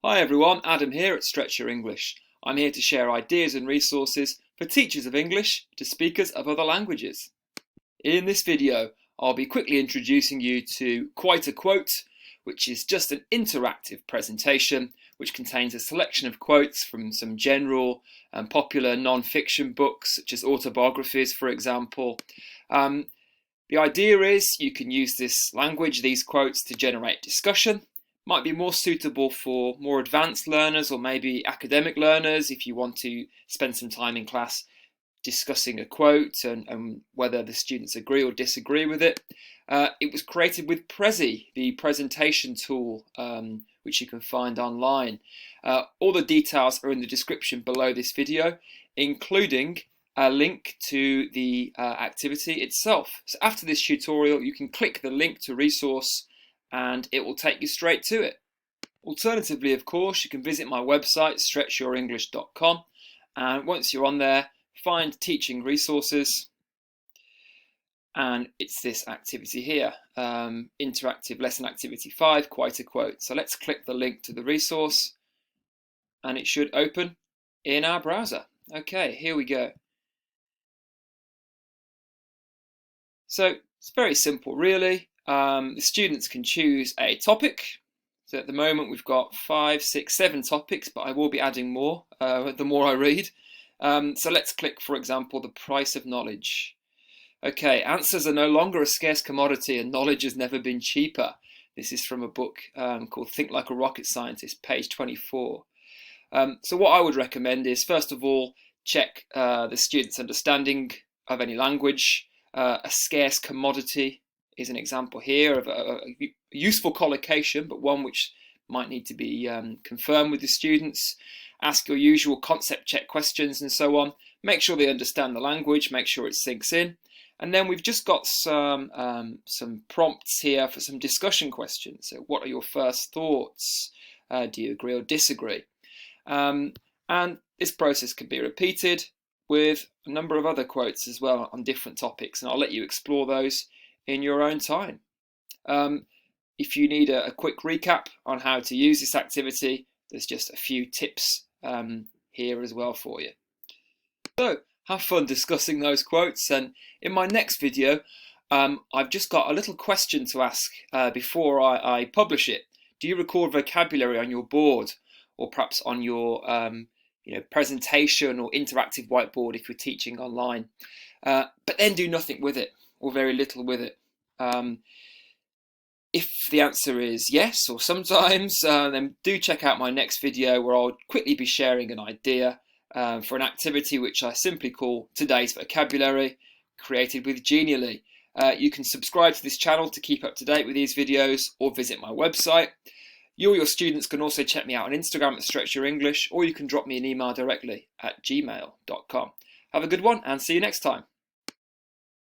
Hi everyone, Adam here at Stretch Your English. I'm here to share ideas and resources for teachers of English to speakers of other languages. In this video, I'll be quickly introducing you to Quite a Quote, which is just an interactive presentation which contains a selection of quotes from some general and popular non-fiction books, such as autobiographies, for example. The idea is you can use this language, these quotes, to generate discussion. Might be more suitable for more advanced learners or maybe academic learners if you want to spend some time in class discussing a quote and whether the students agree or disagree with it. It was created with Prezi, the presentation tool, which you can find online. All the details are in the description below this video, including a link to the activity itself. So after this tutorial, you can click the link to resource and it will take you straight to it. Alternatively, of course, you can visit my website, stretchyyourenglish.com, and once you're on there, find teaching resources, and it's this activity here, interactive lesson activity 5, Quite a Quote. So let's click the link to the resource and it should open in our browser. Okay, here we go. So it's very simple, really. The students can choose a topic. So at the moment we've got 5, 6, 7 topics, but I will be adding more the more I read. So let's click, for example, the price of knowledge. Okay, answers are no longer a scarce commodity and knowledge has never been cheaper. This is from a book called Think Like a Rocket Scientist, page 24. So what I would recommend is, first of all, check the student's understanding of any language. A scarce commodity is an example here of a useful collocation, but one which might need to be confirmed with the students. Ask your usual concept check questions and so on. Make sure they understand the language, make sure it sinks in. And then we've just got some prompts here for some discussion questions. So what are your first thoughts? Do you agree or disagree? And this process can be repeated with a number of other quotes as well on different topics, and I'll let you explore those in your own time. If you need a quick recap on how to use this activity, there's just a few tips here as well for you. So have fun discussing those quotes, and in my next video I've just got a little question to ask before I publish it. Do you record vocabulary on your board or perhaps on your presentation or interactive whiteboard if you're teaching online, but then do nothing with it or very little with it? If the answer is yes or sometimes, then do check out my next video where I'll quickly be sharing an idea for an activity which I simply call Today's Vocabulary, created with Genially. You can subscribe to this channel to keep up to date with these videos or visit my website. You or your students can also check me out on Instagram at Stretch Your English, or you can drop me an email directly at gmail.com. Have a good one and see you next time.